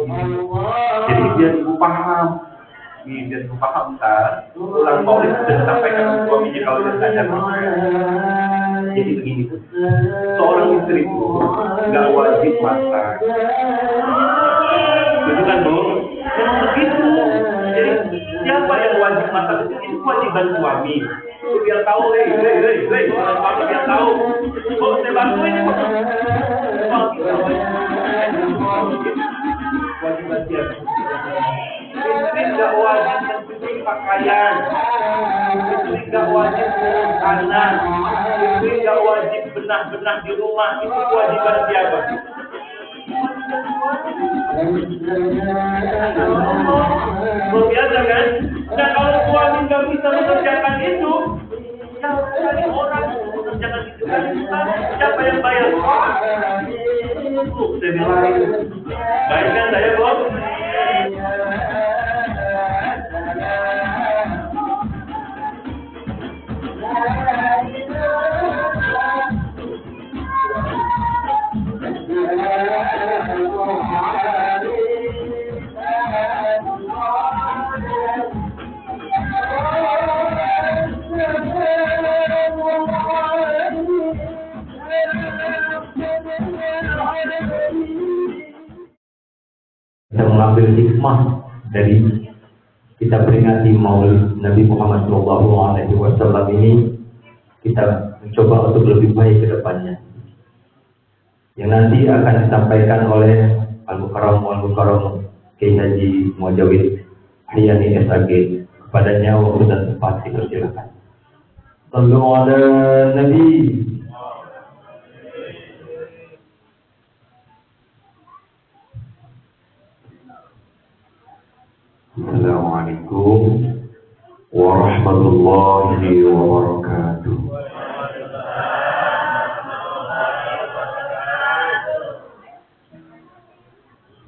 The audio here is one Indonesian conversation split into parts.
ini. Jadi biar ibu paham, biar ibu paham kan, ulang maulid sudah disampaikan ke suaminya kalau dia sadar. Jadi begini, seorang istri itu nggak wajib masak. Betul kan Bu? Memang begitu. Jadi siapa yang wajib masak itu kewajiban suami. Itu biar tahu, suami biar tahu. Oh, saya bantuin ini. Kewajiban dia. Istri nggak wajib mencuci pakaian. Istri nggak wajib mengurus anak. Istri nggak wajib benah-benah di rumah. Itu kewajiban siapa? Luar biasa kan? Nah kalau suami nggak bisa mengerjakan itu, cari orang untuk mengerjakan itu kan? Siapa yang bayar? Saya bilang, baik kan saya Bob? Kita mengambil hikmah dari kita peringati Maulid Nabi Muhammad SAW ini, kita mencoba untuk lebih baik ke depannya. Yang nanti akan disampaikan oleh Al-Mukarram Kiai Haji Muajawid Hayani SAG. Kepadanya waktu dan tempat dipersilakan. Sallu ala Nabi. Assalamualaikum warahmatullahi wabarakatuh.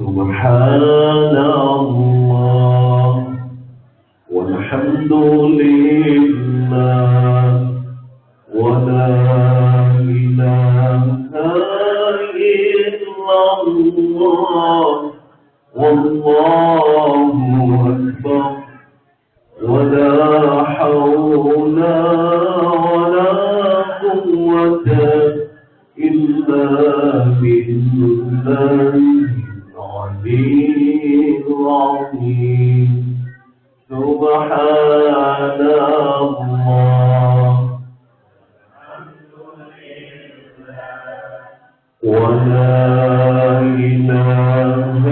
Subhanallah walhamdulillah wa la ilaha illallah wallahu akbar wa la hawla wa la quwwata illa billahi العلي العظيم سبحان الله ولا إله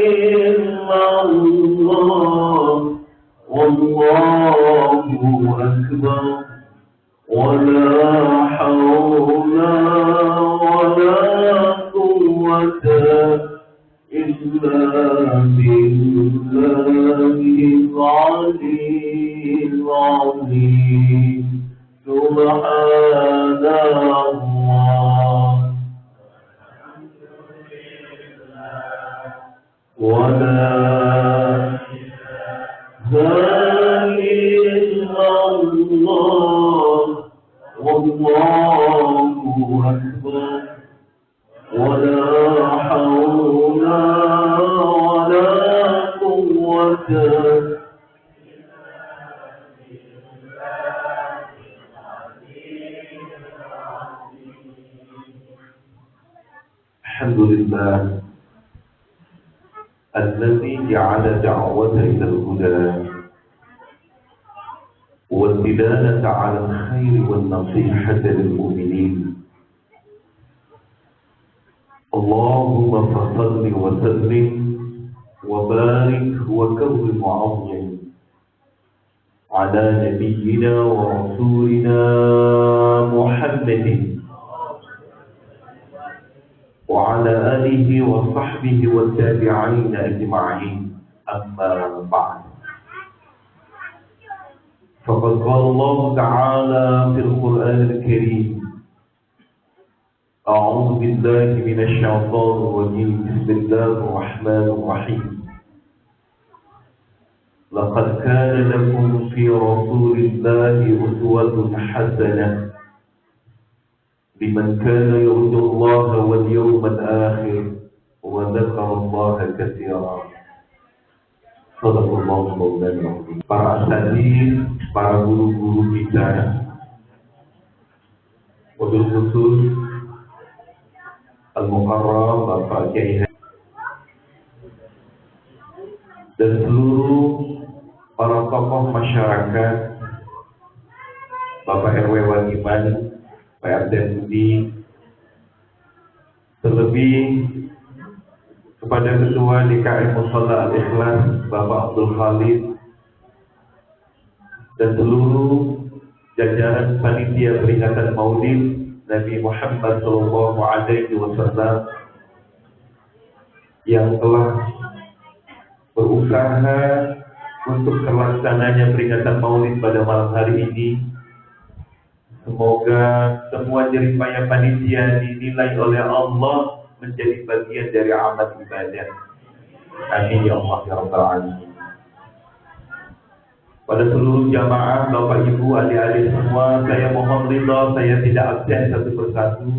إلا الله والله أكبر ولا حول ولا قوة إلا بالله العلي العظيم سبحان الله ولا إله إلا الله والله أكبر ولا حول ولا قوة الحمد لله الذي جعل دعوة إلى الهدى والدلالة على الخير والنصيحة للمؤمنين. اللهم فصل وسلم وبارك وكرم وعظم على نبينا ورسولنا محمد وعلى آله وصحبه والتابعين أجمعين. أما بعد، فقد قال الله تعالى في القرآن الكريم: أعوذ بالله من الشيطان الرجيم، بسم الله الرحمن الرحيم. لقد كان لكم في رسول الله أسوة حسنة لمن كان يرجو الله واليوم الآخر وذكر الله كثيرا. Sadaqallahu maulana. Para asatidz, para guru-guru kita, wabil khusus Al-Mukarram Bapak Kiai dan seluruh para tokoh masyarakat, Bapak RW Wagiman, Pak RT Budi, terlebih kepada Ketua DKM Mushola Al-Ikhlas Bapak Abdul Khalid dan seluruh jajaran panitia peringatan Maulid Nabi Muhammad SAW yang telah berusaha untuk terlaksananya peringatan Maulid pada malam hari ini. Semoga semua jeripaya panitia dinilai oleh Allah menjadi bagian dari amal ibadah. Amin ya Allah ya Rabbal Alamin. Pada seluruh jamaah, Bapak Ibu, adik-adik semua, saya mohon ridha, saya tidak absen satu persatu,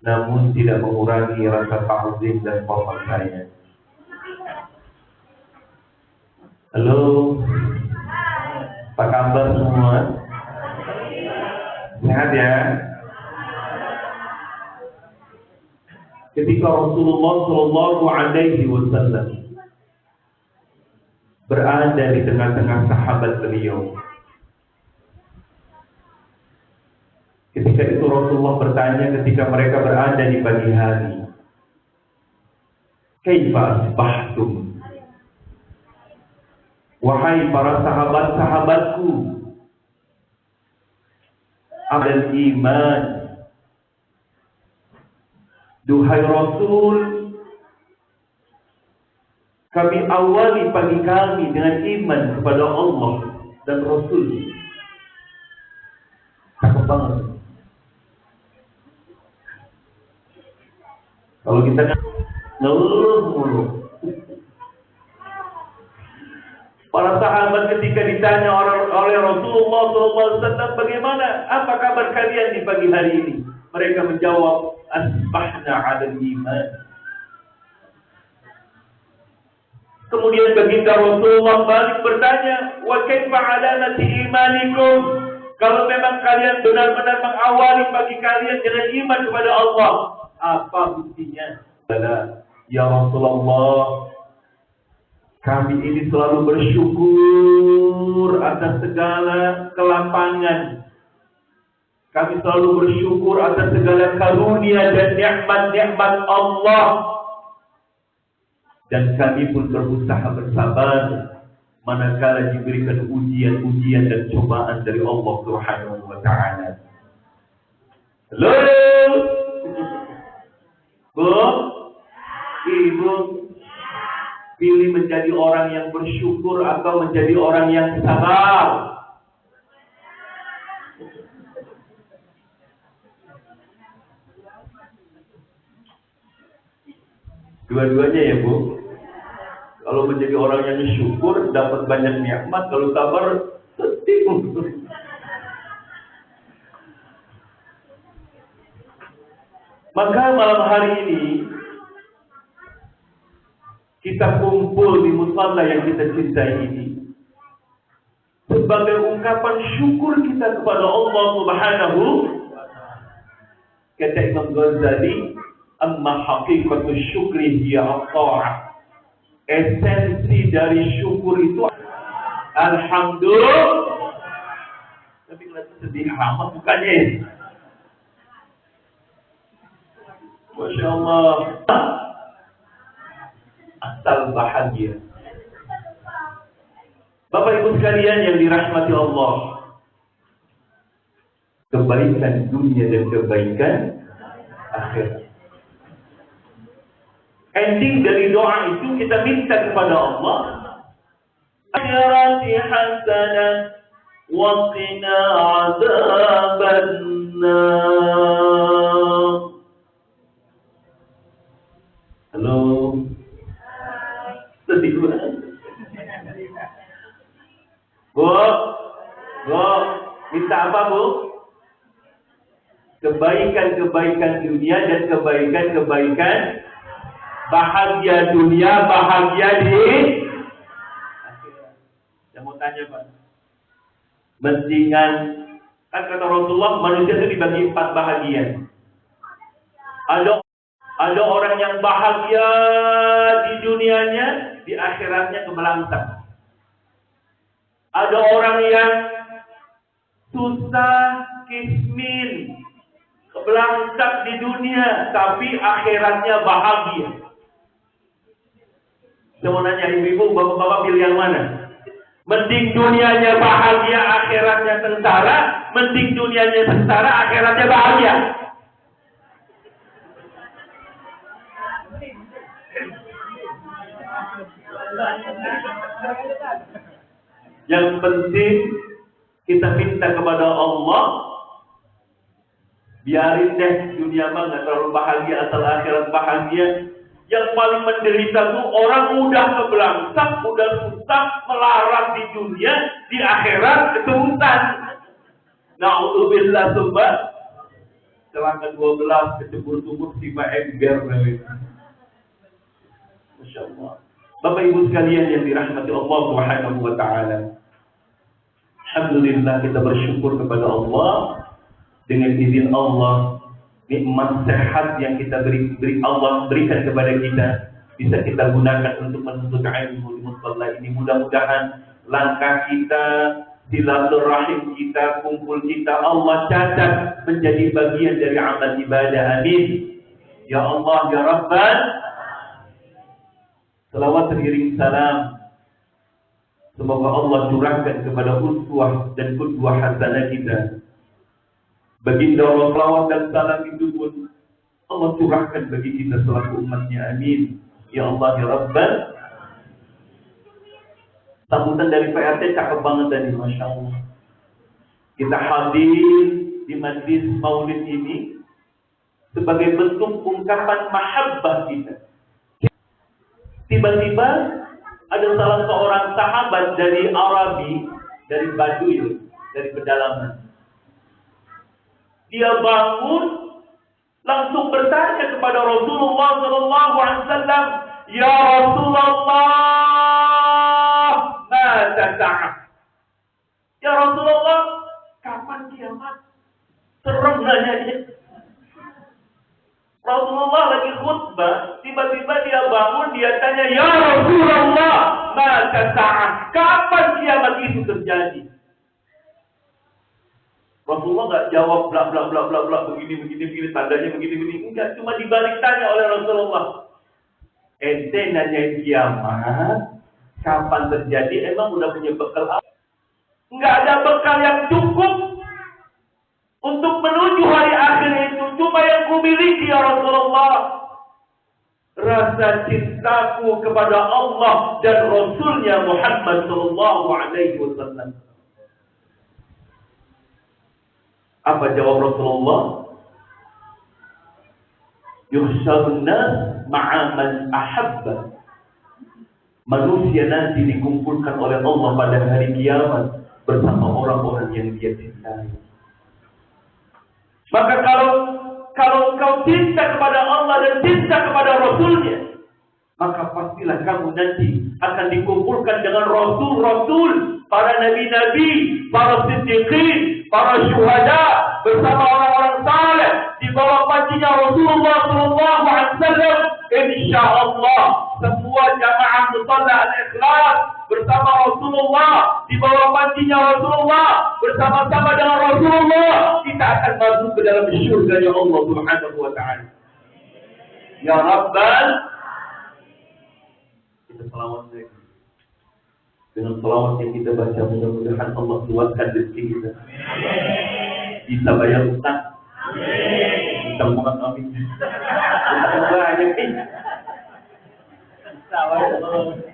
namun tidak mengurangi rasa ta'zim dan hormat saya. Halo, apa kabar semua? Sehat ya? Ketika Rasulullah Shallallahu Alaihi Wasallam berada di tengah-tengah sahabat beliau, ketika itu Rasulullah bertanya ketika mereka berada di pagi hari, "Kaifa asbahtum?" Wahai para sahabat-sahabatku, adal iman. Duhai Rasul, kami awali pagi kami dengan iman kepada Allah dan Rasul. Cakep banget. Kalau kita ngeluh mulu. Para sahabat ketika ditanya oleh Rasulullah SAW, bagaimana? Apa kabar kalian di pagi hari ini? Mereka menjawab, asbahna 'alal iman. Kemudian baginda Rasulullah balik bertanya, wa kaifa 'alamati imanikum? Kalau memang kalian benar-benar mengawali pagi kalian dengan iman kepada Allah, apa buktinya? Ya Rasulullah, kami ini selalu bersyukur atas segala kelapangan. Kami selalu bersyukur atas segala karunia dan nikmat-nikmat Allah. Dan kami pun berusaha bersabar manakala diberikan ujian-ujian dan cobaan dari Allah Subhanahu wa Ta'ala. Halo, Bu, Ibu, pilih menjadi orang yang bersyukur atau menjadi orang yang sabar? Dua-duanya ya, Bu. Kalau menjadi orang yang syukur dapat banyak nikmat, kalau sabar sedih. Maka malam hari ini kita kumpul di musalla yang kita cintai ini sebagai ungkapan syukur kita kepada Allah Subhanahu. Kata Imam Ghazali, amma haqiqatu syukri hiya at-ta'ah. Esensi dari syukur itu alhamdulillah. Tapi kelihatan sedih amat mukanya. Masya Allah. Asal bahagia. Bapak Ibu sekalian yang dirahmati Allah, kebaikan dunia dan kebaikan akhirat. Ending dari doa itu kita minta kepada Allah, akhirati hasanah wa qina adzabannar. Halo, sedih banget. Bu, minta apa, Bu? Kebaikan-kebaikan dunia dan kebaikan-kebaikan Bahagia dunia, bahagia di akhirat. Yang mau tanya Pak, mendingan, kan kata Rasulullah, manusia itu dibagi 4 bahagian. Ada orang yang bahagia di dunianya, di akhiratnya kebelangsang. Ada orang yang susah, kismin, kebelangsang di dunia, tapi akhiratnya bahagia. Saya mau nanya ibu-ibu, bapak-bapak pilih yang mana? Mending dunianya bahagia, akhiratnya sengsara. Mending dunianya sengsara, akhiratnya bahagia. Yang penting kita minta kepada Allah, biarin deh dunia mah nggak terlalu bahagia, asal akhirat bahagia. Yang paling menderita tuh orang udah kebelangsang, udah susah, melarat di dunia, di akhirat keterusan. Na'udzubillah sobat. Celaka 12 kecebur-cebur tiba ember. Masya Allah. Bapak Ibu sekalian yang dirahmati Allah Subhanahu wa Ta'ala. Alhamdulillah kita bersyukur kepada Allah dengan izin Allah. Nikmat sehat yang kita Allah berikan kepada kita bisa kita gunakan untuk menuntut ilmu di musalla ini. Mudah-mudahan langkah kita, silaturahim kita, kumpul kita Allah catat menjadi bagian dari amal ibadah. Amin. Ya Allah ya Rabbal. Salawat teriring salam semoga Allah curahkan kepada uswah dan qudwah hasanah kita. Baginda Rasulullah dan salam itu pun Allah curahkan bagi kita selaku umatnya. Amin. Ya Allah ya Rabbal. Sambutan dari PRT cakep banget tadi, Masya Allah. Kita hadir di majlis maulid ini sebagai bentuk ungkapan mahabbah kita. Tiba-tiba ada salah seorang sahabat dari Arabi, dari Baduy, dari pedalaman. Dia bangun langsung bertanya kepada Rasulullah SAW, Ya Rasulullah, mata sa'ah. Ya Rasulullah, kapan kiamat? Serem nanya. Rasulullah lagi khutbah, tiba-tiba dia bangun, dia tanya, Ya Rasulullah, mata sa'ah. Kapan kiamat itu terjadi? Rasulullah nggak jawab bla bla bla bla bla begini tandanya begini. Enggak, cuma dibalik tanya oleh Rasulullah. Ente nanyain kiamat kapan terjadi, emang udah punya bekal apa? Enggak ada bekal yang cukup untuk menuju hari akhir itu. Cuma yang kumiliki ya Rasulullah, rasa cintaku kepada Allah dan Rasulnya Muhammad sallallahu alaihi wasallam. Apa jawab Rasulullah? Yuhsyarun nas ma'a man ahabba. Manusia nanti dikumpulkan oleh Allah pada hari kiamat bersama orang-orang yang dia cintai. Maka kalau kau cinta kepada Allah dan cinta kepada Rasulnya, maka pastilah kamu nanti akan dikumpulkan dengan Rasul-Rasul, para nabi-nabi, para siddiqin, para syuhada, bersama orang-orang saleh di bawah pancinya Rasulullah SAW. Insyaallah semua jamaah musalla al-ikhlas bersama Rasulullah di bawah pancinya Rasulullah, bersama-sama dengan Rasulullah kita akan masuk ke dalam syurga ya Allah Subhanahu wa Ta'ala. Ya Rabbal. Kita selawat lagi. Dengan selawat yang kita baca, mudah-mudahan Allah kuatkan rezeki kita. Bisa bayar utang. Kita mohon amin.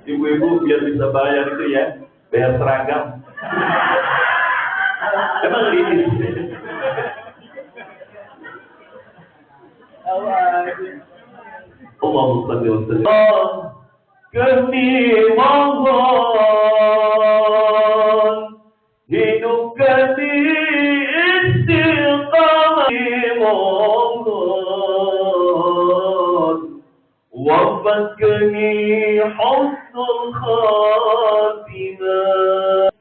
Ibu-ibu biar bisa bayar itu ya, bayar seragam. Emang ini. Allahumma shalli wa sallim. Kami mohon hidupkan di istiqamah, mohon وارزقني حسن الخاتمة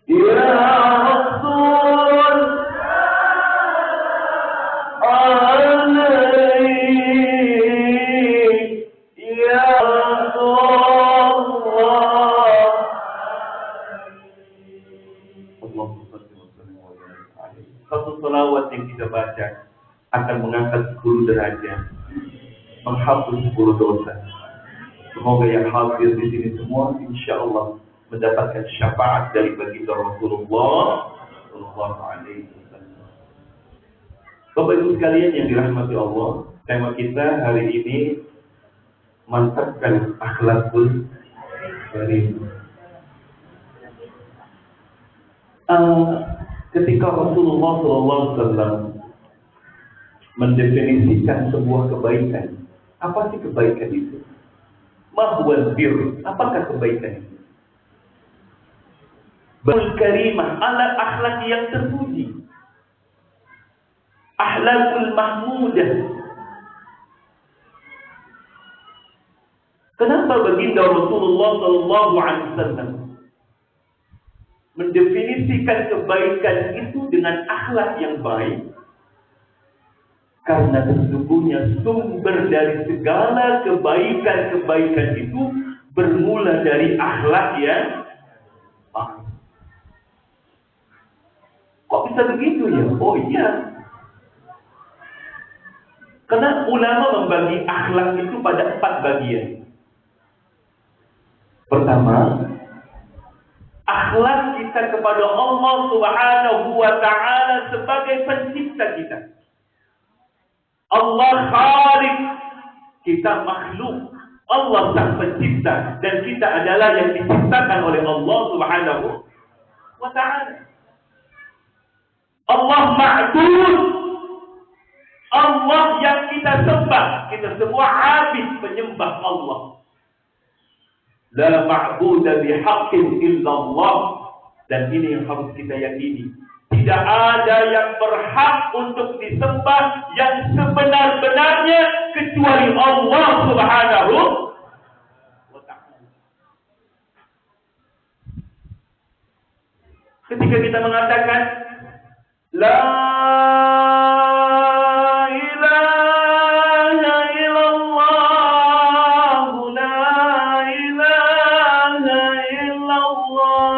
يا رسول عليك يا رسول الله. Allahumma salli wa sallim wa barik alaihi. Satu salawat yang kita baca akan mengangkat 10 derajat, menghapus 10 dosa. Semoga yang hadir di sini semua insya Allah mendapatkan syafaat dari baginda Rasulullah Sallallahu Alaihi Wasallam. Bapak Ibu sekalian yang dirahmati Allah, tema kita hari ini mantapkan akhlakul karim. Ketika Rasulullah Sallallahu Alaihi Wasallam mendefinisikan sebuah kebaikan, apa sih kebaikan itu? Mahwal bir, apakah kebaikan itu? Bul karimah, alat akhlak yang terpuji, akhlakul mahmudah. Kenapa baginda Rasulullah Sallallahu Alaihi Wasallam mendefinisikan kebaikan itu dengan akhlak yang baik? Karena sesungguhnya sumber dari segala kebaikan-kebaikan itu bermula dari akhlak yang baik. Kok bisa begitu ya? Oh iya. Karena ulama membagi akhlak itu pada 4 bagian. Pertama, akhlak kita kepada Allah Subhanahu wa Ta'ala sebagai pencipta kita. Allah Khaliq, kita makhluk. Allah sang pencipta dan kita adalah yang diciptakan oleh Allah Subhanahu wa Ta'ala. Allah Ma'bud, Allah yang kita sembah. Kita semua abid penyembah Allah. La ma'buda bihaqqin illallah. Dan ini yang harus kita yakini. Tidak ada yang berhak untuk disembah yang sebenar-benarnya kecuali Allah Subhanahu wa Ta'ala. Ketika kita mengatakan La ilaha illallah, la ilaha illallah,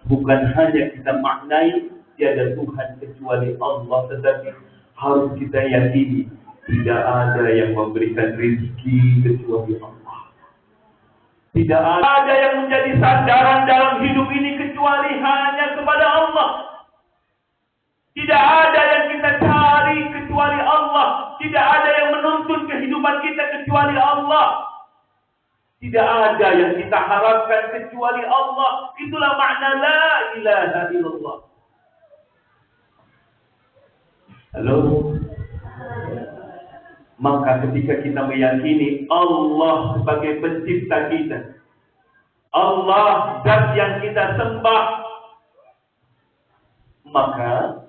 bukan hanya kita maknai tiada Tuhan kecuali Allah, tetapi harus kita yakini tidak ada yang memberikan rezeki kecuali Allah. Tidak ada yang menjadi sandaran dalam hidup ini kecuali hanya kepada Allah. Tidak ada yang kita cari kecuali Allah. Tidak ada yang menuntun kehidupan kita kecuali Allah. Tidak ada yang kita harapkan kecuali Allah. Itulah makna la ilaha illallah. Halo? Maka ketika kita meyakini Allah sebagai pencipta kita, Allah zat yang kita sembah, maka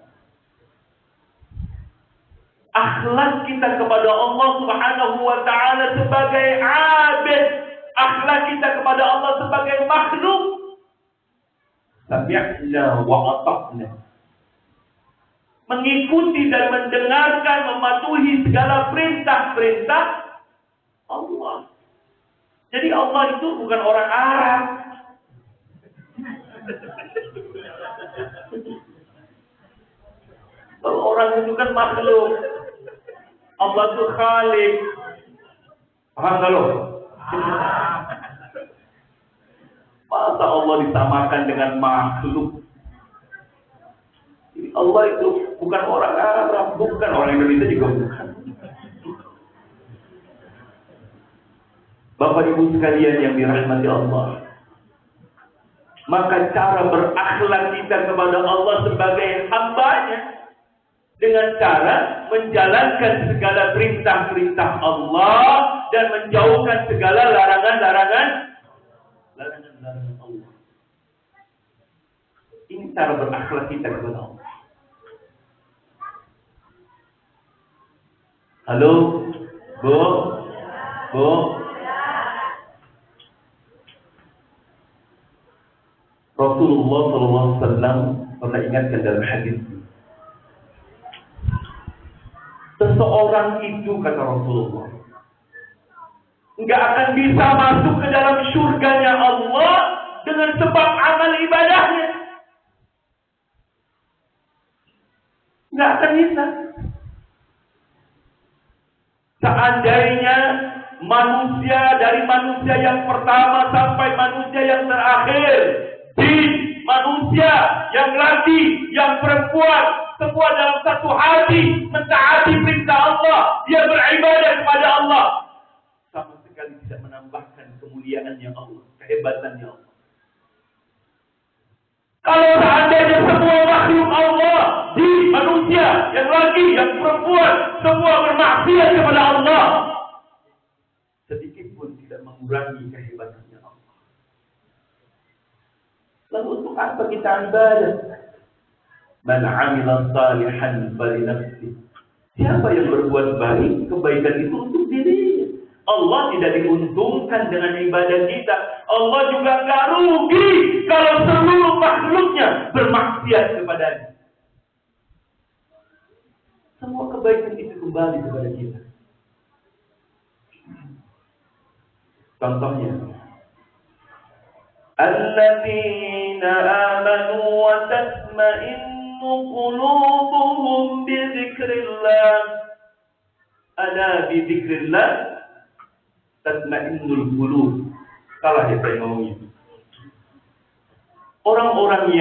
akhlak kita kepada Allah Subhanahu wa Ta'ala sebagai abid, akhlak kita kepada Allah sebagai makhluk, sami'na wa ata'na, mengikuti dan mendengarkan, mematuhi segala perintah-perintah Allah. Jadi Allah itu bukan orang Arab. Kalau orang itu kan makhluk. Allah itu Khaliq. Paham gak lo? Masa Allah disamakan dengan makhluk? Allah itu bukan orang Arab, bukan orang Indonesia juga bukan. Bapak Ibu sekalian yang dirahmati Allah, maka cara berakhlak kita kepada Allah sebagai hamba-Nya dengan cara menjalankan segala perintah-perintah Allah dan menjauhkan segala larangan-larangan larangan-larangan Allah. Ini cara berakhlak kita kepada Allah. Halo, Bu, Bu. Rasulullah SAW pernah ingatkan dalam hadis, seseorang itu, kata Rasulullah, nggak akan bisa masuk ke dalam surganya Allah dengan sebab amal ibadahnya. Nggak akan bisa. Seandainya manusia dari manusia yang pertama sampai manusia yang terakhir, jin, manusia, yang laki, yang perempuan, semua dalam satu hati mentaati perintah Allah, dia beribadah kepada Allah, sama sekali tidak menambahkan kemuliaannya Allah, kehebatannya Allah. Kalau seandainya semua makhluk Allah, jin, manusia, yang laki, yang perempuan, semua bermaksiat kepada Allah, sedikit pun tidak mengurangi kehebatannya Allah. Lalu untuk apa kita ibadah? Man 'amila shalihan falinafsihi. Siapa yang berbuat baik, kebaikan itu untuk dirinya. Allah tidak diuntungkan dengan ibadah kita. Allah juga nggak rugi kalau seluruh makhluknya bermaksiat kepadanya. Semua kebaikan itu kembali kepada kita. Contohnya, alladzina amanu wa tatma'innu qulubuhum bi dzikrillah. Ala bi dzikrillah tatma'innul qulub. Salah ya saya ngomongnya. Orang-orang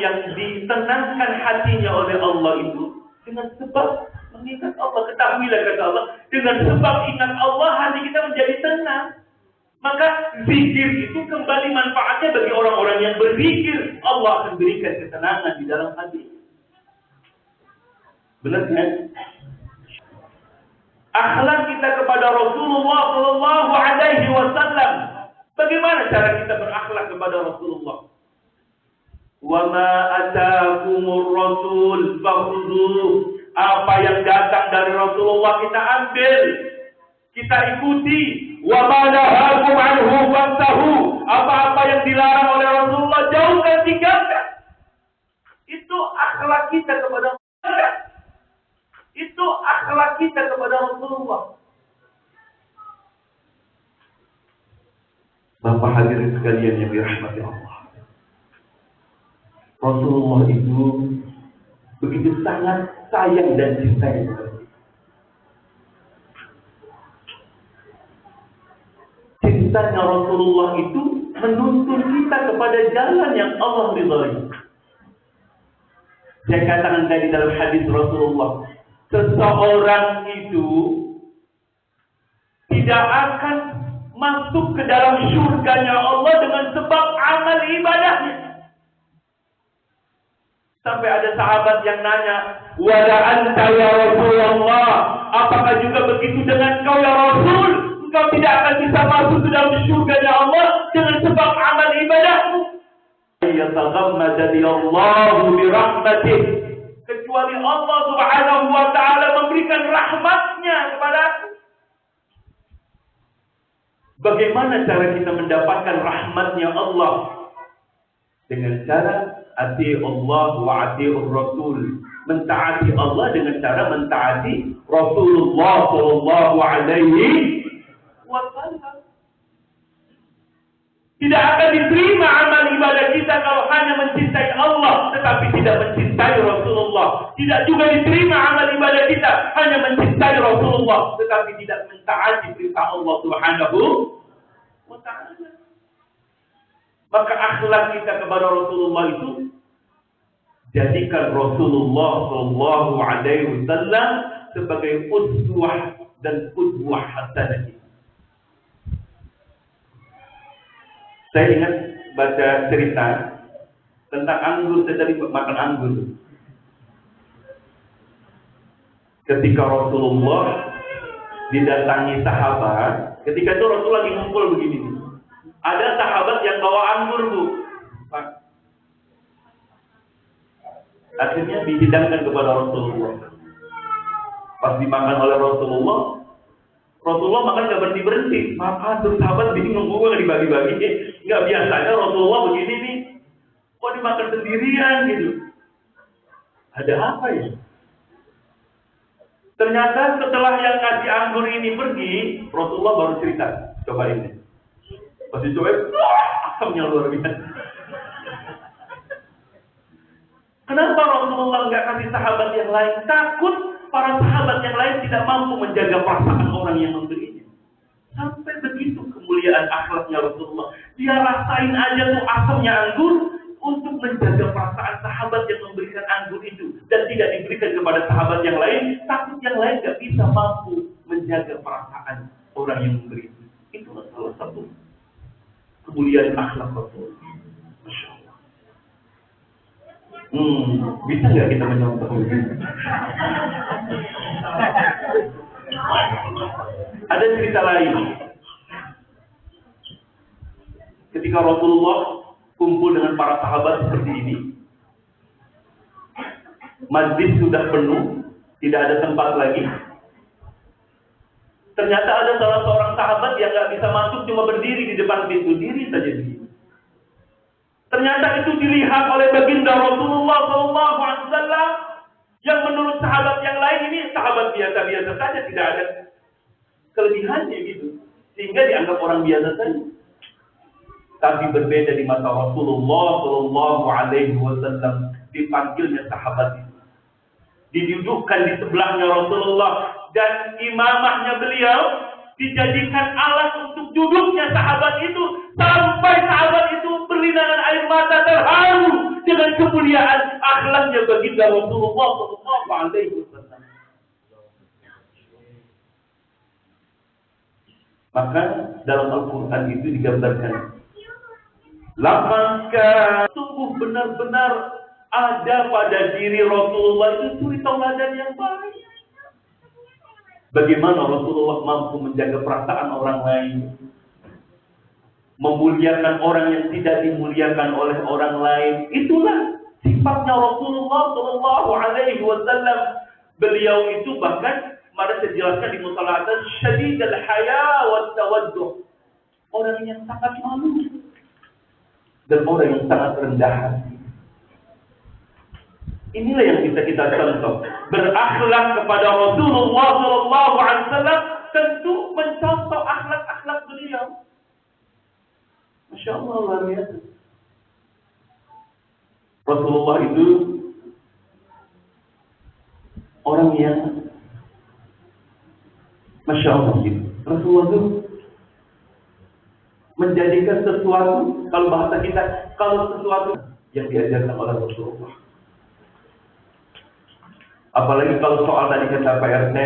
yang ditenangkan hatinya oleh Allah itu dengan sebab mengingat Allah. Ketahuilah kata Allah, dengan sebab ingat Allah hati kita menjadi tenang. Maka zikir itu kembali manfaatnya bagi orang-orang yang berzikir. Allah akan berikan ketenangan di dalam hati. Benar kan? Akhlak kita kepada Rasulullah Sallallahu Alaihi Wasallam. Bagaimana cara kita berakhlak kepada Rasulullah? Wa ma ataakumur rasul fakhudhuh. Apa yang datang dari Rasulullah kita ambil, kita ikuti. Wa ma nahakum anhu fantahu. Apa-apa yang dilarang oleh Rasulullah jauhkan, tinggalkan. Itu akhlak kita kepada Rasulullah. Itu akhlak kita kepada Rasulullah. Bapak hadirin sekalian yang dirahmati Allah, Rasulullah itu begitu sangat sayang dan cinta kepada kita. Cintanya Rasulullah itu menuntun kita kepada jalan yang Allah ridhai. Saya katakan tadi dalam hadis Rasulullah, seseorang itu tidak akan masuk ke dalam surganya Allah dengan sebab amal ibadahnya. Sampai ada sahabat yang nanya, wala anta ya Rasulullah, apakah juga begitu dengan kau ya Rasul? Engkau tidak akan bisa masuk ke dalam surganya Allah dengan sebab amal ibadahmu. Yataghammadani Allahu bi rahmatih. Kecuali Allah Subhanahu wa taala memberikan rahmatnya kepada aku. Bagaimana cara kita mendapatkan rahmatnya Allah? Dengan cara ati Allah wa atiur Rasul. Mentaati Allah dengan cara mentaati Rasulullah Sallallahu Alaihi Wasallam. Tidak akan diterima amal ibadah kita kalau hanya mencintai Allah tetapi tidak mencintai Rasulullah. Tidak juga diterima amal ibadah kita hanya mencintai Rasulullah tetapi tidak mentaati perintah Allah Subhanahu wa ta'ala. Maka akhlak kita kepada Rasulullah itu, jadikan Rasulullah Sallallahu Alaihi Wasallam sebagai uswah dan qudwah hasanah. Saya ingat baca cerita tentang anggur. Saya tadi makan anggur. Ketika Rasulullah didatangi sahabat, ketika itu Rasul lagi ngumpul begini. Ada sahabat yang bawa anggur, Bu. Akhirnya dihidangkan kepada Rasulullah. Pas dimakan oleh Rasulullah makan gak berhenti-berhenti. Maka tuh sahabat bingung, gue gak dibagi-bagi. Gak biasanya Rasulullah begini nih. Kok dimakan sendirian gitu? Ada apa ya? Ternyata setelah yang kasih anggur ini pergi, Rasulullah baru cerita. Coba ini. Pas dicobain, asamnya luar biasa. Kenapa Rasulullah nggak kasih sahabat yang lain? Takut para sahabat yang lain tidak mampu menjaga perasaan orang yang memberinya. Sampai begitu kemuliaan akhlaknya Rasulullah. Dia rasain aja tuh asamnya anggur untuk menjaga perasaan sahabat yang memberikan anggur itu. Dan tidak diberikan kepada sahabat yang lain. Takut yang lain nggak bisa mampu menjaga perasaan orang yang memberi itu. Itulah salah satu kemuliaan akhlak Rasulullah. Masya Allah. Bisa nggak kita mencontoh ini? Ada cerita lain. Ketika Rasulullah kumpul dengan para sahabat seperti ini, masjid sudah penuh, tidak ada tempat lagi. Ternyata ada salah seorang sahabat yang nggak bisa masuk, cuma berdiri di depan pintu, diri saja begini. Ternyata itu dilihat oleh baginda Rasulullah SAW, yang menurut sahabat yang lain ini sahabat biasa-biasa saja, tidak ada kelebihannya gitu, sehingga dianggap orang biasa saja. Tapi berbeda di mata Rasulullah SAW, dipanggilnya sahabat itu, didudukkan di sebelahnya Rasulullah, dan imamahnya beliau dijadikan alat untuk duduknya sahabat itu, sampai sahabat itu berlinangan air mata terharu dengan kemuliaan akhlaknya baginda Rasulullah SAW. Maka dalam Al-Quran itu digambarkan, lapangkan sungguh benar-benar ada pada diri Rasulullah itu suri tauladan yang baik. Bagaimana Rasulullah mampu menjaga perasaan orang lain, memuliakan orang yang tidak dimuliakan oleh orang lain. Itulah sifatnya Rasulullah SAW. Beliau itu bahkan, mari saya jelaskan di mutala'atan, syadid al-haya wa tawadduh, orang yang sangat malu dan orang yang sangat rendah hati. Inilah yang bisa kita contoh. Berakhlak kepada Rasulullah SAW, tentu mencontoh akhlak-akhlak beliau. Masya Allah, luar biasa. Rasulullah itu orang yang Masya Allah gitu. Rasulullah itu menjadikan sesuatu, kalau bahasa kita, kalau sesuatu yang diajarkan oleh Rasulullah. Apalagi kalau soal tadi kata Pak RT,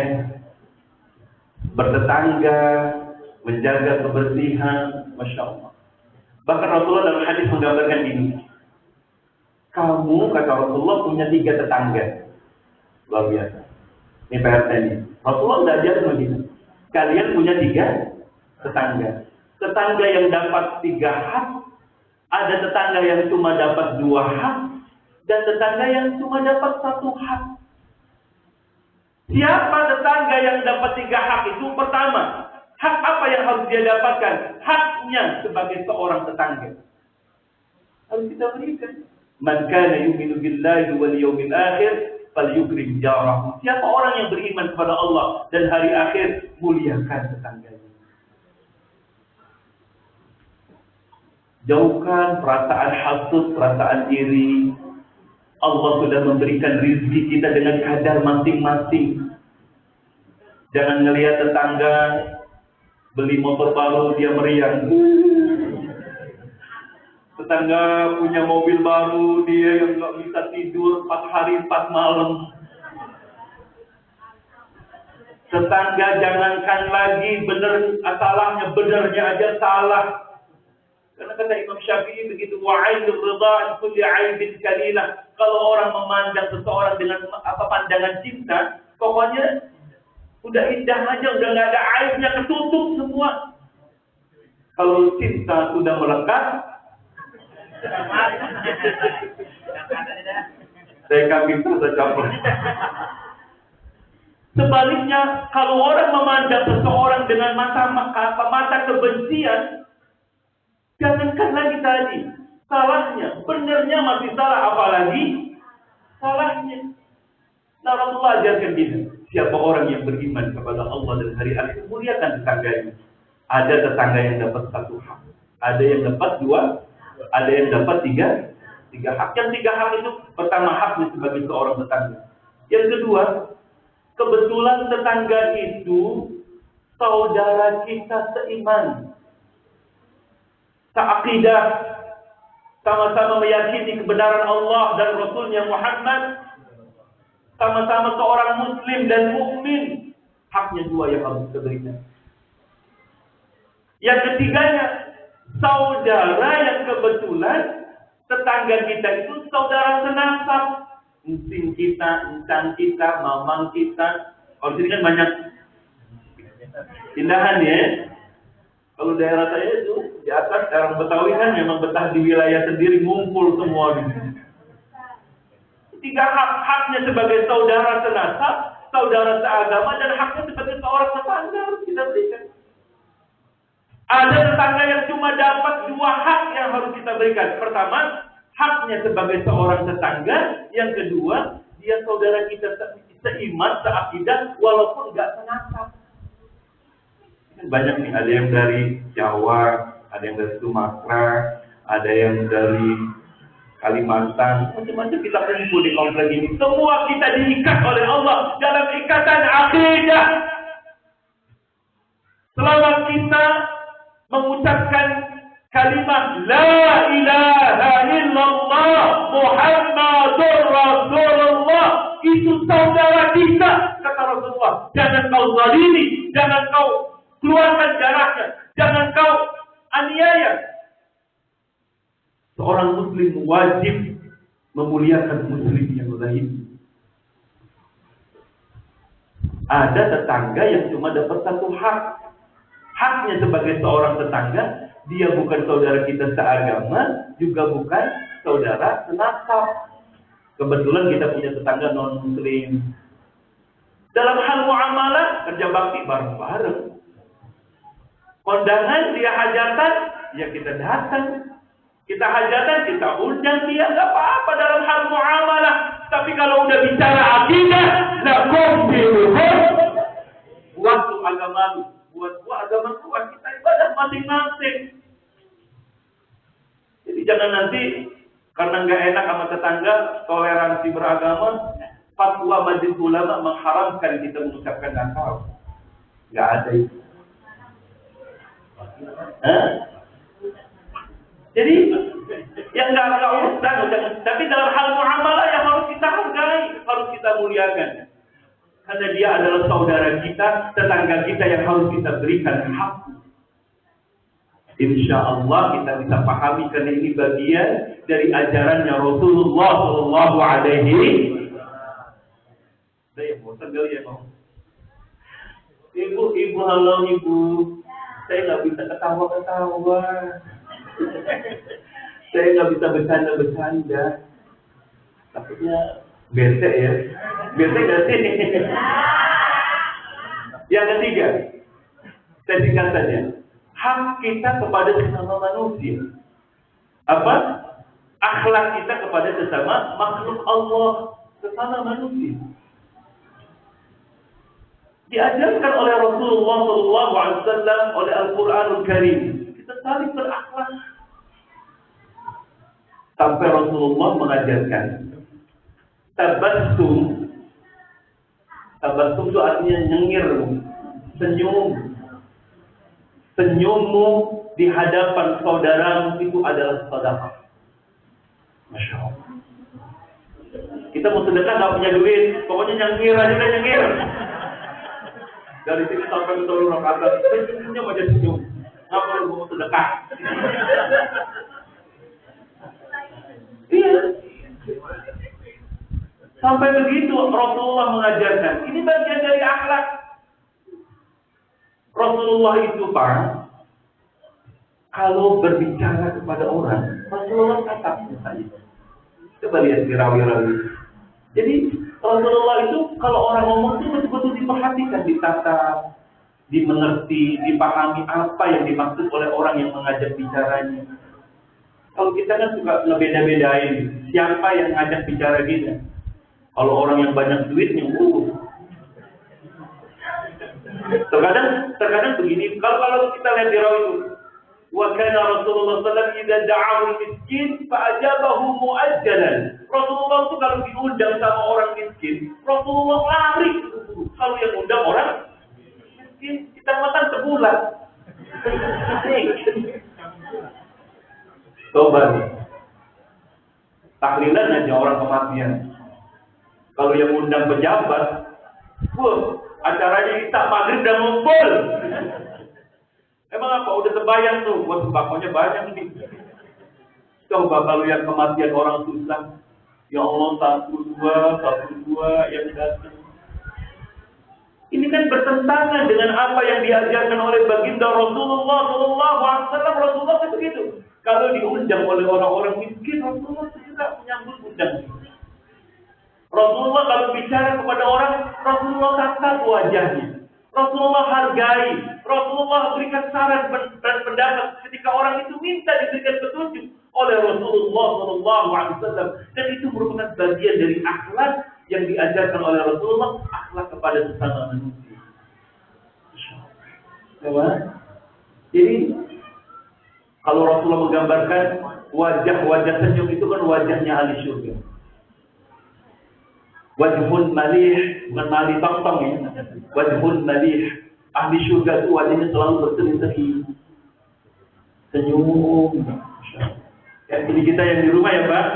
bertetangga, menjaga kebersihan, Masya Allah. Bahkan Rasulullah dalam hadis menggambarkan ini. Kamu, kata Rasulullah, punya 3 tetangga. Luar biasa. Ini Pak RT ini. Rasulullah tidak ajar begitu. Kalian punya 3 tetangga. Tetangga yang dapat 3 hak, ada tetangga yang cuma dapat 2 hak, dan tetangga yang cuma dapat 1 hak. Siapa tetangga yang dapat 3 hak itu? Pertama, hak apa yang harus dia dapatkan? Haknya sebagai seorang tetangga. Harus kita berikan. Man kana yu'minu billahi wal yawmil akhir falyukrim jarahu. Siapa orang yang beriman kepada Allah dan hari akhir, muliakan tetangganya. Jauhkan perasaan hasud, perasaan iri. Allah sudah memberikan rizki kita dengan kadar masing-masing. Jangan ngelihat tetangga beli motor baru, dia meriang. Tetangga punya mobil baru, dia yang nggak bisa tidur 4 hari 4 malam. Tetangga jangankan lagi benar salahnya, benarnya aja salah. Karena kata Imam Syafi'i begitu, wa'ainul ridha an kulli 'aibin kalilah. Kalau orang memandang seseorang dengan pandangan cinta, pokoknya udah indah aja, udah nggak ada aibnya, ketutup semua. Kalau cinta sudah melekat, saya kambing tercampur. Sebaliknya, kalau orang memandang seseorang dengan mata kebencian, jangankan lagi tadi salahnya, benernya masih salah, apalagi salahnya. Nah, Rasulullah ajarkan kita, siapa orang yang beriman kepada Allah dan hari akhir, muliakan tetangganya. Ada tetangga yang dapat satu hak, ada yang dapat dua, ada yang dapat tiga hak. Yang tiga hak itu, pertama haknya sebagai seorang tetangga. Yang kedua, kebetulan tetangga itu saudara kita seiman, seakidah, sama-sama meyakini kebenaran Allah dan Rasulnya Muhammad, sama-sama seorang muslim dan mukmin. Haknya dua yang harus kita berikan. Yang ketiganya, saudara yang kebetulan tetangga kita itu saudara senasab, encing kita, encan kita, mamang kita. Kalau sini kan banyak pindahan ya. Kalau daerah saya itu di atas, orang Betawi kan memang betah di wilayah sendiri, ngumpul semua di sini. Tiga haknya sebagai saudara senasab, saudara seagama, dan haknya sebagai seorang tetangga harus kita berikan. Ada tetangga yang cuma dapat dua hak yang harus kita berikan. Pertama, haknya sebagai seorang tetangga. Yang kedua, dia saudara kita seiman, seakidah, walaupun nggak senasab. Banyak nih, ada yang dari Jawa, ada yang dari Sumatera, ada yang dari Kalimantan, macam-macam kita kumpul di komplek ini. Semua kita diikat oleh Allah dalam ikatan akidah. Selama kita mengucapkan kalimat La ilaha illallah Muhammadur Rasulullah, itu saudara kita, kata Rasulullah. Jangan kau zalimi, jangan kau keluarkan darahnya, jangan kau aniaya. Seorang muslim wajib memuliakan muslim yang lain. Ada tetangga yang cuma dapat satu hak. Haknya sebagai seorang tetangga, dia bukan saudara kita seagama, juga bukan saudara senasab. Kebetulan kita punya tetangga non-muslim. Dalam hal muamalah, kerja bakti bareng-bareng. Kondangan, dia hajatan, ya kita datang. Kita hajatan, kita undang dia, nggak apa-apa dalam hal muamalah. Tapi kalau udah bicara akidah, lakum dinuhum, buat agama, buat agama kuat, kita ibadah masing-masing. Jadi jangan nanti karena nggak enak sama tetangga, toleransi beragama, fatwa majelis ulama mengharamkan kita mengucapkan nakal. Nggak ada itu. Jadi yang nggak urusan, tapi dalam hal muamalah yang harus kita hargai, harus kita muliakan. Karena dia adalah saudara kita, tetangga kita yang harus kita berikan hak. Insya Allah kita bisa pahami karena ini bagian dari ajarannya Rasulullah Shallallahu Alaihi Wasallam. Saya bosan kali ya mau. Ibu, halo ibu. Saya nggak bisa ketawa-ketawa. Saya nggak bisa bercanda-bercanda. Takutnya bete ya. Bete nggak sih? Yang ketiga, saya singkat saja. Hak kita kepada sesama manusia. Apa? Akhlak kita kepada sesama makhluk Allah, sesama manusia. Diajarkan oleh Rasulullah SAW, oleh Al-Quranul Karim. Kita saling berakhlak. Sampai Rasulullah mengajarkan tabassum. Tabassum itu artinya nyengir, senyum. Senyummu di hadapan saudaramu itu adalah sedekah. Masya Allah. Kita mau sedekah nggak punya duit, pokoknya nyengir aja deh, nyengir. Dari sini sampai ke seluruh rakaat, senyum aja senyum. Nggak perlu mau sedekah. Iya. Sampai begitu Rasulullah mengajarkan. Ini bagian dari akhlak. Rasulullah itu Pak, kalau berbicara kepada orang, Rasulullah tatap mukanya. Coba lihat di rawi-rawi. Jadi Rasulullah itu kalau orang ngomong itu betul-betul diperhatikan, ditatap, dimengerti, dipahami apa yang dimaksud oleh orang yang mengajak bicaranya. Kalau kita kan suka ngebeda-bedain siapa yang ngajak bicara kita. Kalau orang yang banyak duitnya, terkadang begini. Kalau kita lihat di rawi itu, wa kana Rasulullah sallallahu alaihi wasallam idza da'ahu miskin fa'ajabahu mu'ajjalan. Rasulullah itu kalau diundang sama orang miskin, Rasulullah lari. Kalau yang undang orang miskin, kita makan sebulan. Coba nih, tahlilan aja orang kematian. Kalau yang undang pejabat, acaranya tak maghrib dan ngumpul. Emang apa? Udah terbayang tuh, buat sembakonya banyak nih. Coba kalau yang kematian orang susah, ya Allah satu dua yang datang. Ini kan bertentangan dengan apa yang diajarkan oleh baginda Rasulullah Sallallahu Alaihi Wasallam. Rasulullah itu begitu. Kalau diundang oleh orang-orang miskin, Rasulullah juga menyambut undang. Rasulullah kalau bicara kepada orang, Rasulullah tatap wajahnya. Rasulullah hargai. Rasulullah berikan saran dan pendapat ketika orang itu minta diberikan petunjuk oleh Rasulullah SAW. Dan itu merupakan bagian dari akhlak yang diajarkan oleh Rasulullah, akhlak kepada sesama manusia. Jadi kalau Rasulullah menggambarkan wajah-wajah senyum itu kan wajahnya ahli syurga. Wajhun malih, bukan malih tong-tong ya. Wajhun malih. Ahli syurga itu wajahnya selalu berseri-seri. Senyum. Kayak ini kita yang di rumah ya Pak.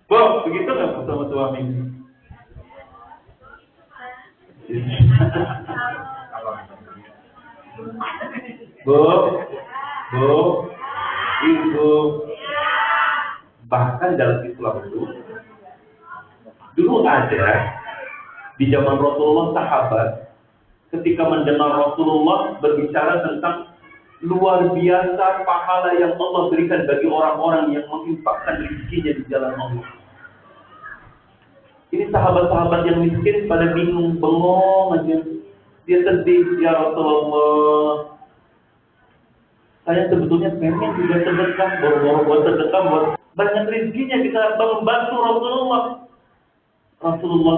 Bu, begitu nggak sama suami? Bu, ibu. Bahkan dalam Islam itu, dulu ada di zaman Rasulullah sahabat ketika mendengar Rasulullah berbicara tentang luar biasa pahala yang Allah berikan bagi orang-orang yang menginfakkan rezekinya di jalan Allah. Ini sahabat-sahabat yang miskin pada bingung, bengong aja. Dia sedih, ya Rasulullah. Saya sebetulnya pengen juga sedekah, boro-boro buat sedekah, buat banyak rezekinya bisa membantu Rasulullah. Rasulullah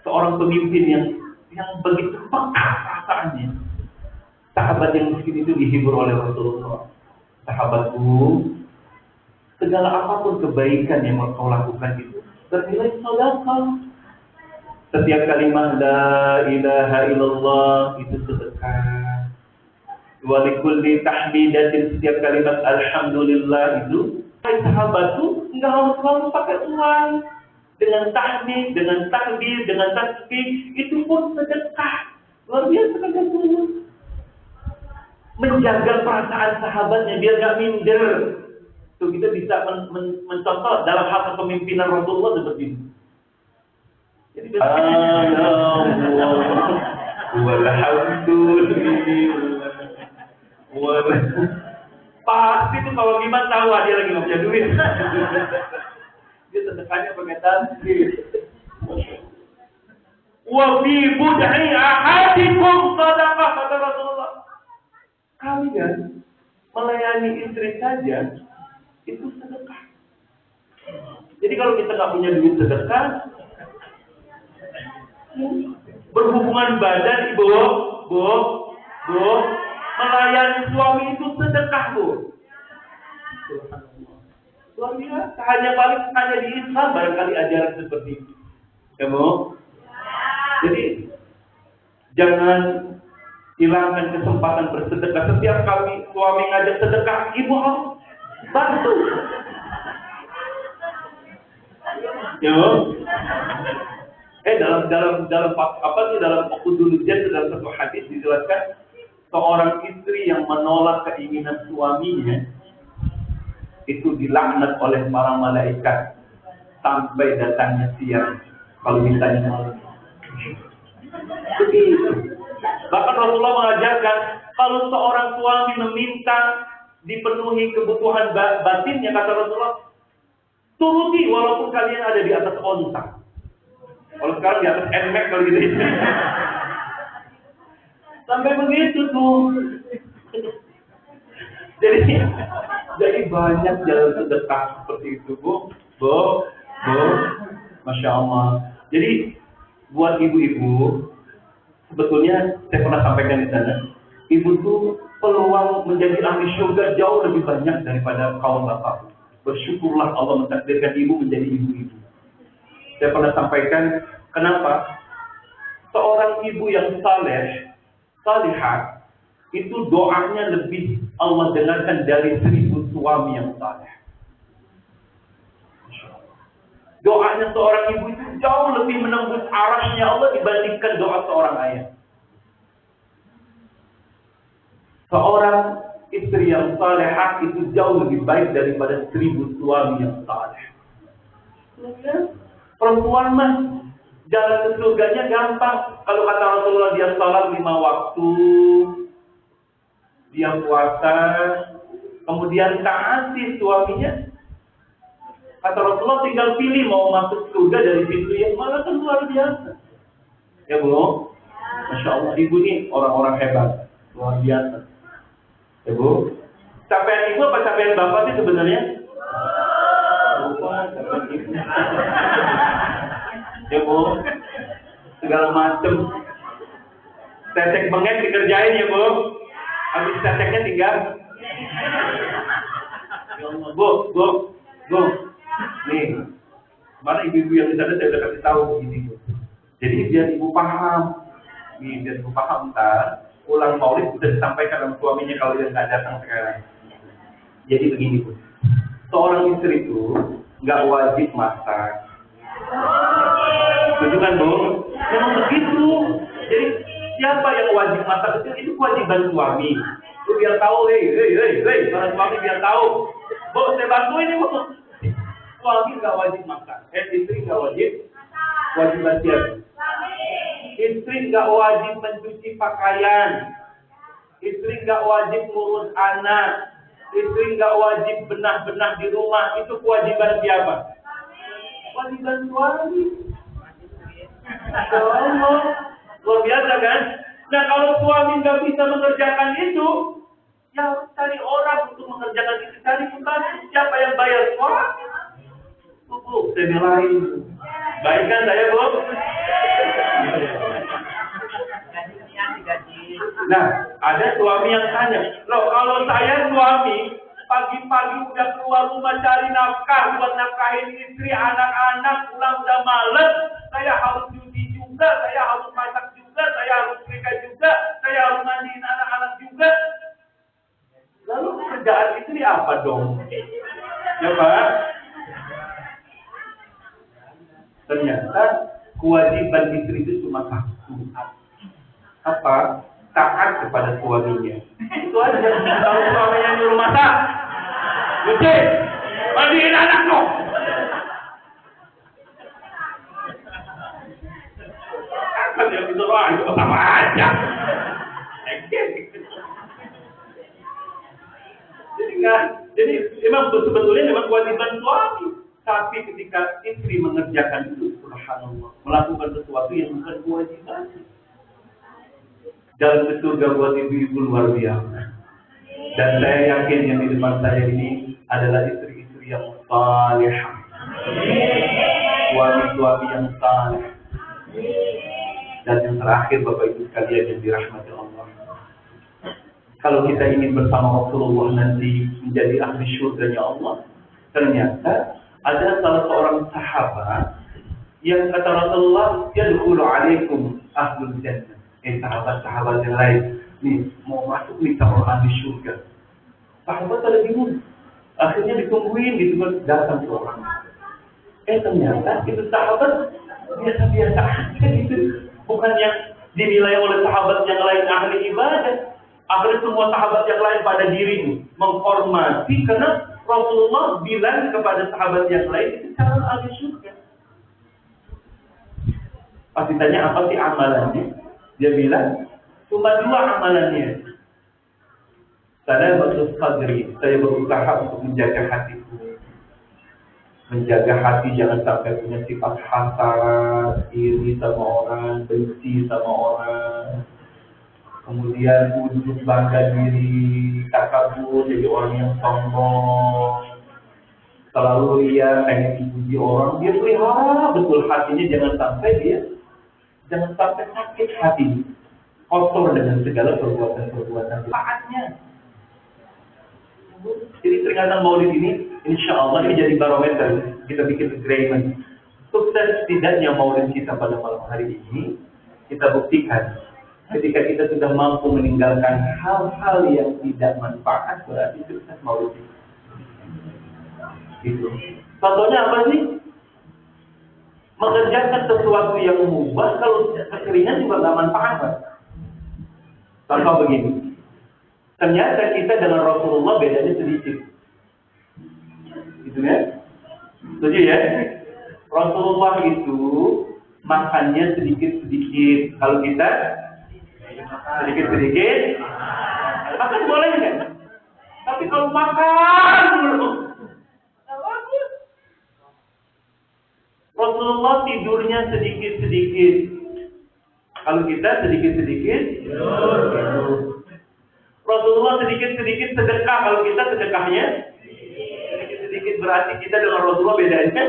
seorang pemimpin yang begitu peka perasaannya. Sahabat yang miskin itu dihibur oleh Rasulullah. Sahabatku, segala apapun kebaikan yang kau lakukan itu bernilai sedekah. Setiap kalimat la ilaha illallah itu sedekah. Wa likulli tahmidatin, setiap kalimat alhamdulillah itu. Sahabatku enggak harus selalu pakai uang. Dengan tahmid, dengan takbir, dengan tasbih, itu pun sedekah. Luar biasa kan Rasulullah. Menjaga perasaan sahabatnya biar gak minder. Tuh kita bisa mencontoh dalam hal kepemimpinan Rasulullah seperti ini. Jadi pasti tuh kalau gimana tahu dia lagi nggak punya duit. Dia sedekahnya pakai tasbih. Wa fi bud'i ahadikum sadaqah, kata Rasulullah. Kalian melayani istri saja itu sedekah. Jadi kalau kita nggak punya duit sedekah, berhubungan badan ibu, melayani suami itu sedekah, Bu. Luar biasa, hanya di Islam barangkali ajaran seperti itu. Ya, Bu? Jadi jangan hilangkan kesempatan bersedekah. Setiap kali suami ngajak sedekah, ibu harus bantu. Ya, Bu? Dalam Ukhudunujan, dalam satu hadis dijelaskan seorang istri yang menolak keinginan suaminya itu dilaknat oleh para malaikat sampai datangnya siang kalau mintanya malam. Begitu. Bahkan Rasulullah mengajarkan Kalau seorang suami meminta dipenuhi kebutuhan batinnya, kata Rasulullah, turuti walaupun kalian ada di atas onta. Kalau sekarang di atas NMAX kalau gitu. Sampai begitu tuh. Jadi banyak jalan sedekah seperti itu, Bu. Masya Allah. Jadi buat ibu-ibu, sebetulnya saya pernah sampaikan di sana, ibu tuh peluang menjadi ahli surga jauh lebih banyak daripada kaum bapak. Bersyukurlah Allah mentakdirkan ibu menjadi ibu-ibu. Saya pernah sampaikan, kenapa? Seorang ibu yang salihah, itu doanya lebih Allah dengarkan dari 1000 suami yang saleh. Doanya seorang ibu itu jauh lebih menembus arasnya Allah dibandingkan doa seorang ayah. Seorang istri yang salehah itu jauh lebih baik daripada 1000 suami yang saleh. Perempuan mah jalan ke surganya gampang. Kalau kata Rasulullah, dia salat 5 waktu, dia puasa, kemudian taati suaminya. Kata Rasulullah, tinggal pilih mau masuk surga dari pintu yang mana, kan luar biasa. Ya Bu, Masya Allah, ibu ini orang-orang hebat, luar biasa. Ya Bu, capaian ibu apa capaian bapak sih sebenarnya? Ya Bu, segala macam. Tetek bengek dikerjain ya Bu. Habis teteknya tinggal. Ya Allah, Bu. Nih, mana ibu-ibu yang di sana saya udah kasih tahu begini Bu. Jadi biar ibu paham. Nih, biar ibu paham ntar pulang maulid sudah disampaikan sama suaminya kalau dia nggak datang sekarang. Jadi begini Bu. Seorang istri itu nggak wajib masak. Betul kan Bu? Memang begitu. Jadi siapa yang wajib masak itu kewajiban suami. Lu biar tahu, para suami biar tahu. Bu, saya bantuin ini Bu. Suami nggak wajib masak. Istri nggak wajib. Wajiban siapa? Istri nggak wajib mencuci pakaian. Istri nggak wajib ngurus anak. Istri nggak wajib benah-benah di rumah. Itu kewajiban siapa? Wajiban suami. Allah, luar biasa kan? Nah, kalau suami nggak bisa mengerjakan itu, ya harus cari orang untuk mengerjakan itu. Cari pembantu. Siapa yang bayar suami? Bu, saya belain. Baik kan saya, Bu? Nah, ada suami yang tanya, loh kalau saya suami, pagi-pagi udah keluar rumah cari nafkah buat nafkahin istri, anak-anak, pulang udah malam, saya harus cuci juga, saya harus masak juga, saya harus setrika juga, saya harus mandiin anak-anak juga. Lalu kerjaan istri apa dong? Ya Pak? Ternyata kewajiban istri itu cuma satu. Apa? Taat kepada suaminya. Itu aja. Kalau suaminya nyuruh masak, cuci, mandiin anak dong. Kan yang disuruh itu sama aja. Jadi memang sebetulnya memang kewajiban suami. Tapi ketika istri mengerjakan itu, subhanallah, melakukan sesuatu yang bukan kewajiban. Jalan ke surga buat ibu-ibu luar biasa. Dan saya yakin yang di depan saya ini adalah istri-istri yang saleh, suami-suami yang saleh. Dan yang terakhir Bapak Ibu sekalian yang dirahmati Allah, kalau kita ingin bersama Rasulullah nanti menjadi ahli syurganya Allah, ternyata ada salah seorang sahabat yang kata Rasulullah, yadkhulu alaikum ahlul jannah. Sahabat-sahabat yang lain nih mau masuk nih sama ahli surga. Sahabat pada bingung. Akhirnya ditungguin gitu kan, datang ke orang. Ternyata itu sahabat biasa-biasa aja gitu. Bukan yang dinilai oleh sahabat yang lain ahli ibadah. Akhirnya semua sahabat yang lain pada diri menghormati karena Rasulullah bilang kepada sahabat yang lain itu calon ahli surga. Pas ditanya apa sih amalannya? Dia bilang, cuma 2 amalannya. Saya berusaha untuk menjaga hatiku. Menjaga hati jangan sampai punya sifat hasad, iri sama orang, benci sama orang. Kemudian wujud bangga diri, takabur, jadi orang yang sombong. Selalu dia pengen dipuji orang, dia pelihara betul hatinya, jangan sampai sakit hati, kotor dengan segala perbuatan saatnya. Jadi peringatan Maulid ini, insya Allah ini jadi barometer. Kita bikin agreement. Sukses tidaknya Maulid kita pada malam hari ini, kita buktikan. Ketika kita sudah mampu meninggalkan hal-hal yang tidak manfaat, berarti sukses Maulid ini. Gitu. Contohnya apa sih? Mengerjakan sesuatu yang mubah kalau kekeringan juga nggak manfaat. Contoh begini. Ternyata kita dengan Rasulullah bedanya sedikit. Gitu ya? Setuju ya? Rasulullah itu makannya sedikit-sedikit. Kalau kita sedikit-sedikit, makan boleh kan? Tapi kalau makan dulu, Rasulullah tidurnya sedikit-sedikit. Kalau kita sedikit-sedikit, tidur. Rasulullah sedikit-sedikit sedekah, kalau kita sedekahnya sedikit-sedikit, berarti kita dengan Rasulullah bedanya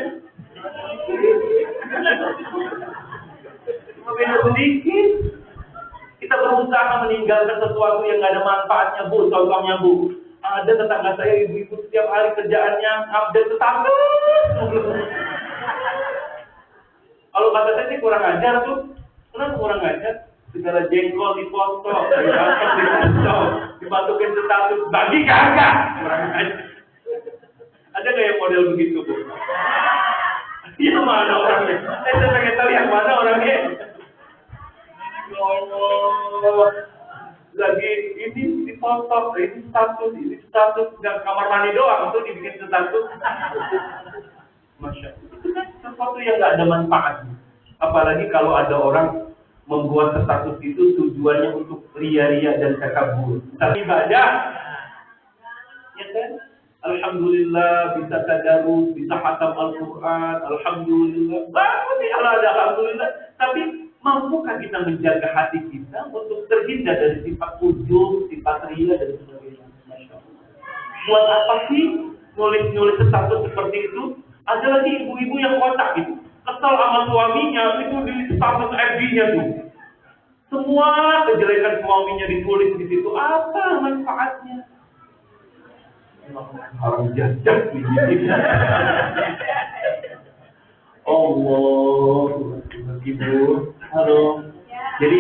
cuma beda sedikit. Kita berusaha meninggalkan sesuatu yang gak ada manfaatnya, Bu. Contohnya, Bu, ada tetangga saya, ibu-ibu setiap hari kerjaannya update tetangga. Kalau kata saya sih kurang ajar tuh. Kenapa kurang ajar? Segala jengkol dipoto, dimasukin status, bagi kagak. Ada nggak yang model begitu, Bu? Yang mana orangnya? Saya pengen tahu yang mana orangnya. Ya Allah, lagi ini dipoto, ini status, nggak kamar mandi doang tuh dibikin status. Masya Allah, itu kan sesuatu yang nggak ada manfaatnya. Apalagi kalau ada orang membuat status itu tujuannya untuk ria-ria dan takabur. Tapi ibadah, ya kan? Alhamdulillah bisa tadarus, bisa khatam Al-Quran, Alhamdulillah. Bagus sih kalau ada Alhamdulillah. Tapi mampukah kita menjaga hati kita untuk terhindar dari sifat ujub, sifat ria dan sebagainya? Masya Allah. Buat apa sih nulis status seperti itu? Ada lagi ibu-ibu yang kotak gitu. Kesal sama suaminya, itu di status FB-nya tuh. Semua kejelekan suaminya ditulis di situ. Apa manfaatnya? Orang jajak ini. Allah, Ibu. Halo. Jadi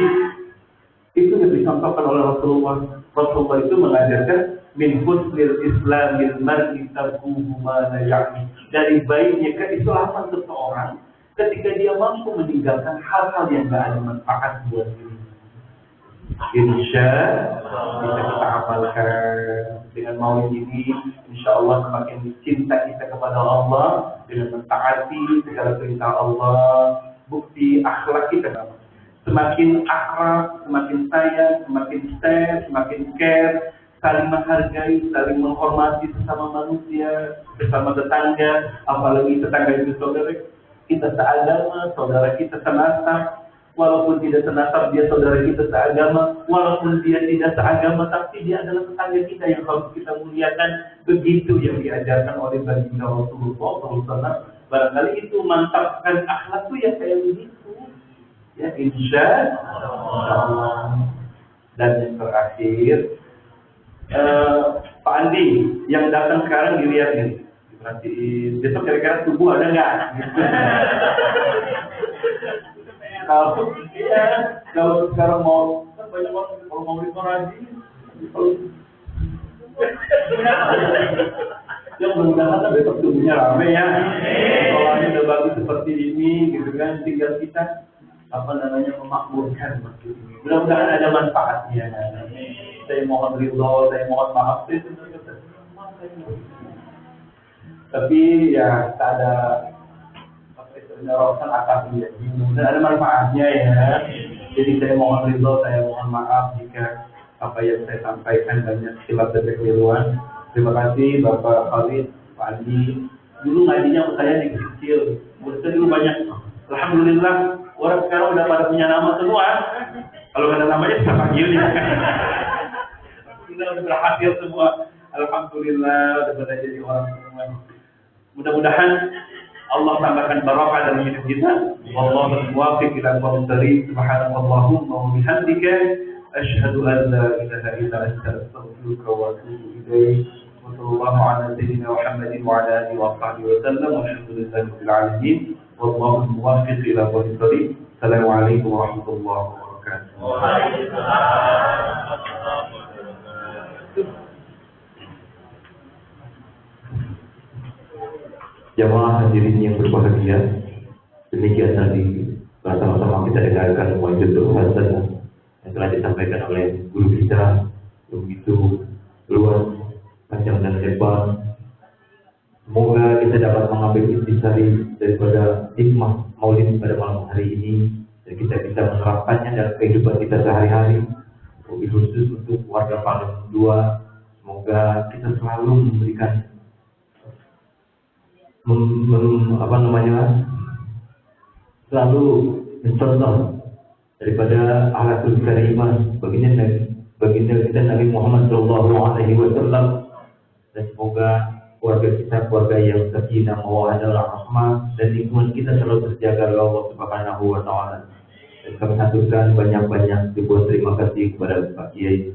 itu dicontohkan oleh Rasulullah. Rasulullah itu mengajarkan min husnil islamil mar'i tarkuhu ma la ya'ni. Dari baiknya keislaman seseorang ketika dia mampu meninggalkan hal-hal yang tidak ada manfaat buat diri. Insya Allah bisa kita amalkan dengan Maulid ini. Insya Allah semakin cinta kita kepada Allah dengan mentaati segala perintah Allah. Bukti akhlak kita semakin akrab, semakin sayang, semakin share, semakin care, saling menghargai, saling menghormati sesama manusia, bersama tetangga, apalagi tetangga itu saudara kita seagama, saudara kita senasab, walaupun tidak senasab dia saudara kita seagama, walaupun dia tidak seagama tapi dia adalah tetangga kita yang harus kita muliakan. Begitu yang diajarkan oleh baginda Rasulullah SAW. Barangkali itu mantapkan akhlak itu yang kayak begitu. Ya, insya Allah. Dan yang terakhir, Pak Andi yang datang sekarang dilihat nih. Perhatiin, besok kira-kira subuh ada nggak? Kalau sekarang mau banyak orang kalau mau rajin, ya mudah-mudahan besok subuhnya rame ya. Sekolahnya udah bagus seperti ini, gitu kan? Tinggal kita memakmurkan masjid ini. Mudah-mudahan ada manfaatnya. Saya mohon ridho, saya mohon maaf. Tapi ya tak ada rasa atas dia. Dan ada manfaatnya ya. Jadi saya mohon ridho, saya mohon maaf jika apa yang saya sampaikan banyak silap dan kekeliruan. Terima kasih Bapak Khalid, Pak Andi. Dulu ngajinya sama saya yang kecil, muridnya dulu banyak. Alhamdulillah, orang sekarang udah pada punya nama semua. Kalau nggak ada namanya bisa panggilnya. Alhamdulillah udah berhasil semua. Alhamdulillah udah pada jadi orang semua. Mudah-mudahan Allah tambahkan barokah dalam hidup kita. Wallahu muwaffiq ila aqwamit thariq. Subhanallahumma wa bihamdika asyhadu an la ilaha illa anta astaghfiruka wa atubu ilaik. Wa sallallahu ala sayyidina Muhammadin wa ala alihi wa sahbihi wa sallam. Walhamdulillahi rabbil alamin. Wallahu muwaffiq ila aqwamit thariq. Assalamualaikum warahmatullahi wabarakatuh. Jamaah hadirin yang berbahagia, demikian tadi bersama-sama kita dengarkan wajibul hasanah yang telah disampaikan oleh guru kita begitu luas, panjang dan lebar. Semoga kita dapat mengambil intisari daripada hikmah maulid pada malam hari ini dan kita bisa menerapkannya dalam kehidupan kita sehari-hari. Lebih khusus untuk warga Pangdam 2, semoga kita selalu memberikan selalu mencontoh daripada akhlakul karimah baginda kita Nabi Muhammad SAW, dan semoga keluarga kita keluarga yang sakinah mawaddah rahmah dan lingkungan kita selalu terjaga oleh Allah Subhanahu wa taala. Dan kami haturkan banyak-banyak ribuan terima kasih kepada Pak Kiai